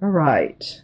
All right.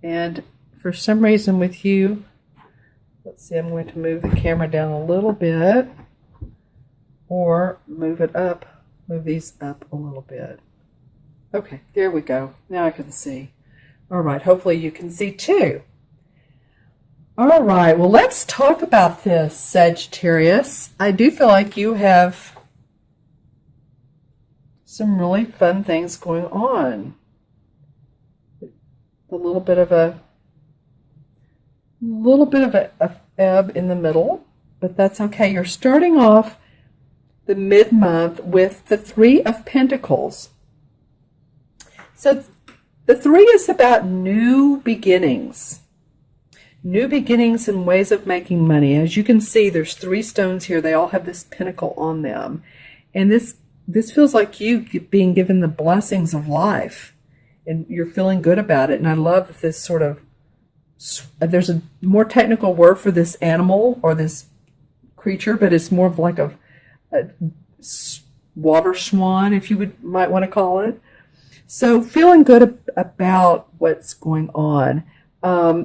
And for some reason with you, let's see, I'm going to move the camera down a little bit or move it up, move these up a little bit. Okay, there we go. Now I can see. All right, hopefully you can see too. All right, well, let's talk about this, Sagittarius. I do feel like you have some really fun things going on. A little bit of a ebb in the middle, but that's okay. You're starting off the mid-month with the Three of Pentacles. So the 3 is about new beginnings. New beginnings and ways of making money. As you can see, there's 3 stones here. They all have this pentacle on them. And this feels like you being given the blessings of life. And you're feeling good about it. And I love that this sort of, there's a more technical word for this animal or this creature, but it's more of like a water swan, if you might want to call it. So feeling good about what's going on.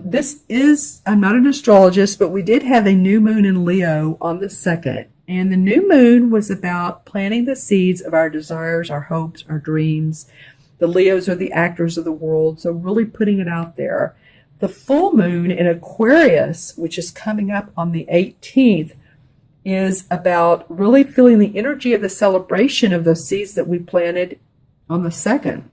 This is, I'm not an astrologist, but we did have a new moon in Leo on the 2nd. And the new moon was about planting the seeds of our desires, our hopes, our dreams. The Leos are the actors of the world, so really putting it out there. The full moon in Aquarius, which is coming up on the 18th, is about really feeling the energy of the celebration of those seeds that we planted on the 2nd.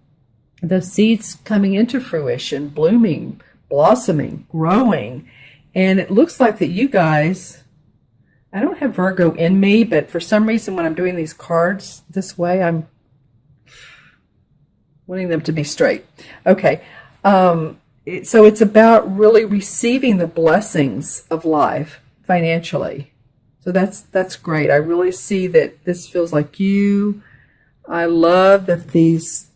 Those seeds coming into fruition, blooming, blossoming, growing. And it looks like that you guys, I don't have Virgo in me, but for some reason when I'm doing these cards this way, I'm wanting them to be straight. Okay. So it's about really receiving the blessings of life financially. So that's great. I really see that this feels like you. I love that this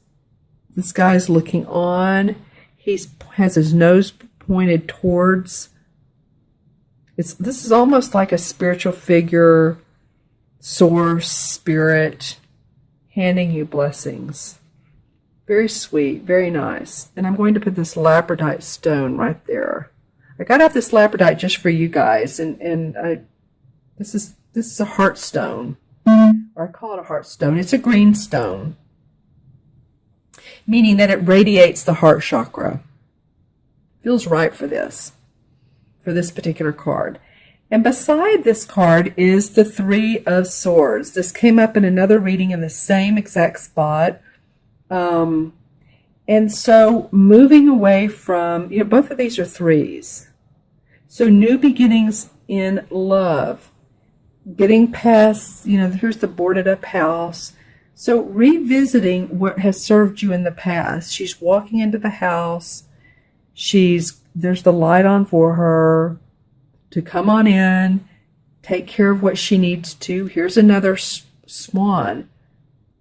guy's looking on. He has his nose pointed towards. This is almost like a spiritual figure, source, spirit, handing you blessings. Very sweet, very nice. And I'm going to put this labradorite stone right there. I got out this labradorite just for you guys, and this is a heart stone, or I call it a heart stone. It's a green stone, meaning that it radiates the heart chakra. Feels right for this particular card. And beside this card is the 3 of Swords. This came up in another reading in the same exact spot. And so moving away from, both of these are 3s. So new beginnings in love. Getting past, here's the boarded up house. So revisiting what has served you in the past. She's walking into the house. There's the light on for her to come on in, take care of what she needs to. Here's another swan.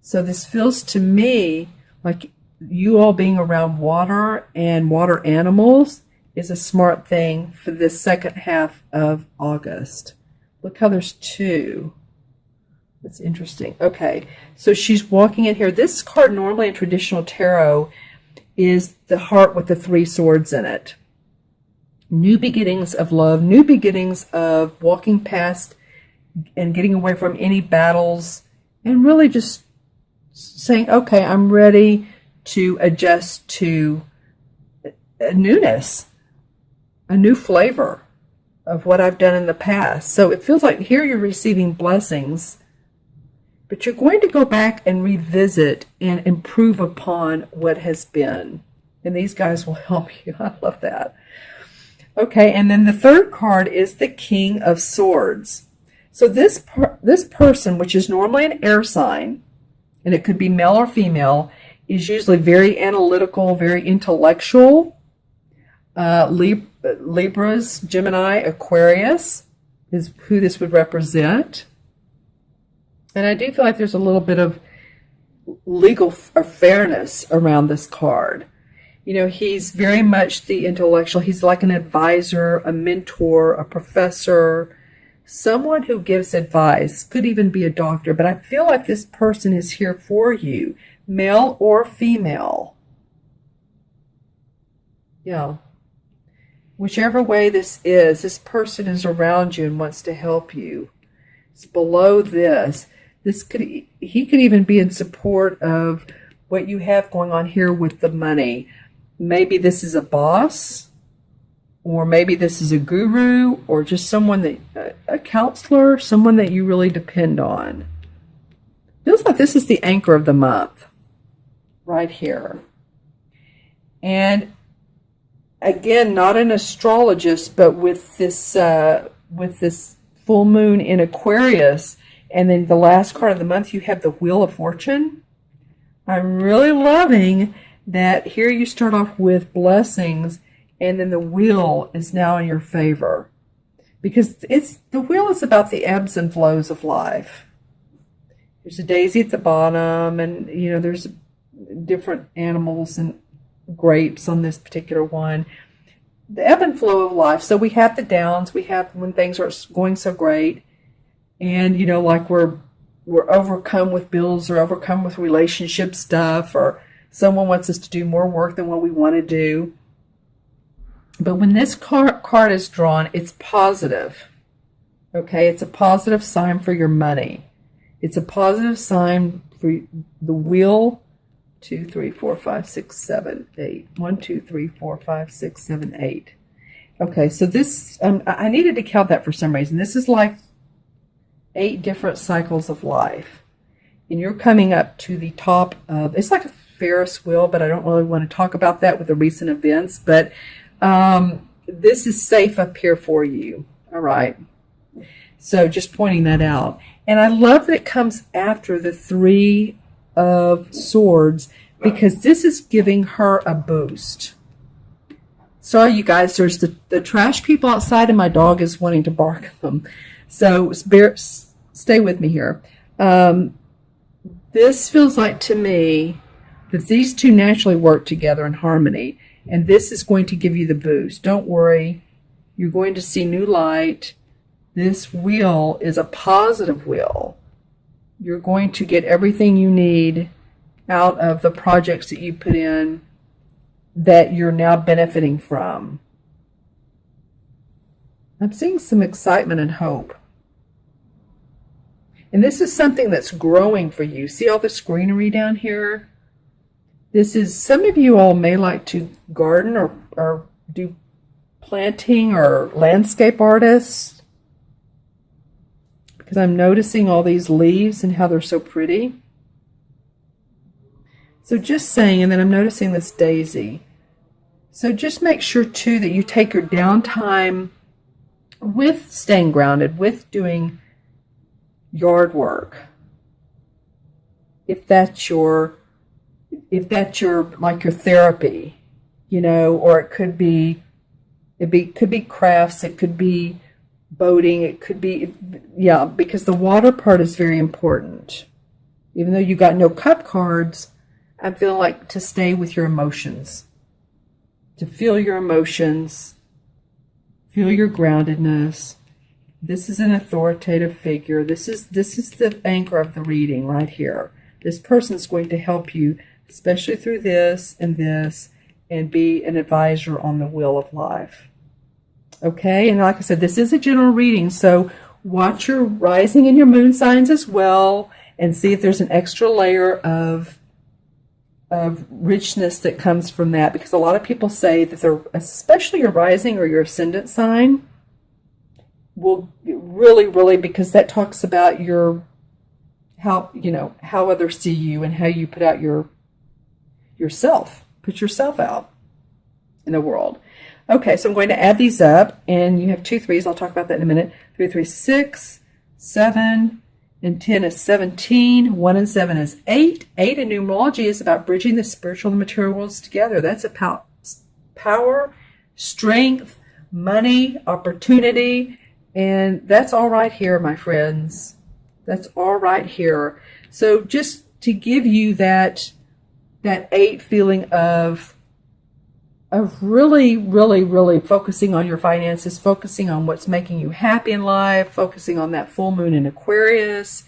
So this feels to me like you all being around water and water animals is a smart thing for this second half of August. Look how there's 2. That's interesting. Okay, so she's walking in here. This card normally in traditional tarot is the heart with the 3 swords in it. New beginnings of love, new beginnings of walking past and getting away from any battles, and really just saying, okay, I'm ready to adjust to a newness, a new flavor of what I've done in the past. So it feels like here you're receiving blessings, but you're going to go back and revisit and improve upon what has been. And these guys will help you. I love that. Okay, and then the third card is the King of Swords. So this person, which is normally an air sign, and it could be male or female, is usually very analytical, very intellectual. Libras, Gemini, Aquarius is who this would represent. And I do feel like there's a little bit of legal fairness around this card. He's very much the intellectual. He's like an advisor, a mentor, a professor, someone who gives advice, could even be a doctor, but I feel like this person is here for you, male or female. Yeah. Whichever way this person is around you and wants to help you. It's below this. He could even be in support of what you have going on here with the money. Maybe this is a boss, or maybe this is a guru, or just someone that, a counselor, someone that you really depend on. Feels like this is the anchor of the month, right here. And again, not an astrologist, but with this full moon in Aquarius, and then the last card of the month, you have the Wheel of Fortune. I'm really loving that here you start off with blessings, and then the wheel is now in your favor. Because the wheel is about the ebbs and flows of life. There's a daisy at the bottom, and there's different animals and grapes on this particular one. The ebb and flow of life. So we have the downs, we have when things are going so great, and like we're overcome with bills, or overcome with relationship stuff, or someone wants us to do more work than what we want to do. But when this card is drawn, it's positive. Okay, it's a positive sign for your money. It's a positive sign for the wheel. 2, 3, 4, 5, 6, 7, 8. 1, 2, 3, 4, 5, 6, 7, 8. Okay, so this, I needed to count that for some reason. This is like 8 different cycles of life. And you're coming up to the top of, it's like a Ferris wheel, but I don't really want to talk about that with the recent events. But this is safe up here for you. All right. So just pointing that out. And I love that it comes after the 3 of Swords, because this is giving her a boost. Sorry, you guys, there's the trash people outside, and my dog is wanting to bark at them. So stay with me here. This feels like to me that these two naturally work together in harmony, and this is going to give you the boost. Don't worry. You're going to see new light. This wheel is a positive wheel. You're going to get everything you need out of the projects that you put in that you're now benefiting from. I'm seeing some excitement and hope. And this is something that's growing for you. See all this greenery down here? This is, some of you all may like to garden or do planting or landscape artists. Because I'm noticing all these leaves and how they're so pretty. So just saying, and then I'm noticing this daisy. So just make sure too that you take your downtime with staying grounded, with doing yard work. If that's your like your therapy, or it could be crafts, it could be boating, it could be, yeah, because the water part is very important. Even though you got no cup cards, I feel like to stay with your emotions, to feel your emotions, feel your groundedness. This is an authoritative figure. This is the anchor of the reading right here. This person is going to help you, especially through this, and be an advisor on the wheel of life. Okay, and like I said, this is a general reading, so watch your rising and your moon signs as well, and see if there's an extra layer of richness that comes from that, because a lot of people say that they're, especially your rising or your ascendant sign, will really, because that talks about how others see you and how you put out yourself, put yourself out in the world. Okay, so I'm going to add these up, and you have 2 3s. I'll talk about that in a minute. 3, 3, 6, 7, and 10 is 17. 1 and 7 is 8. 8 in numerology is about bridging the spiritual and material worlds together. That's about power, strength, money, opportunity, and that's all right here, my friends. That's all right here. So just to give you that 8 feeling of of really, really, really focusing on your finances, focusing on what's making you happy in life, focusing on that full moon in Aquarius.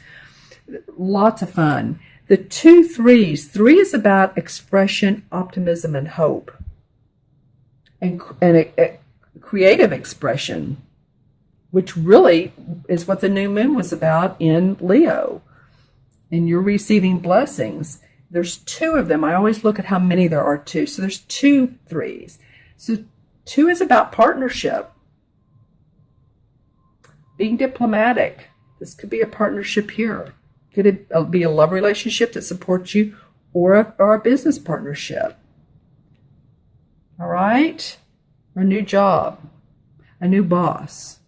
Lots of fun. The 2 3s. 3 is about expression, optimism, and hope. And a creative expression, which really is what the new moon was about in Leo. And you're receiving blessings. There's 2 of them. I always look at how many there are 2. So there's 2 3s. So 2 is about partnership. Being diplomatic. This could be a partnership here. Could it be a love relationship that supports you, or a business partnership? All right? Or a new job, a new boss.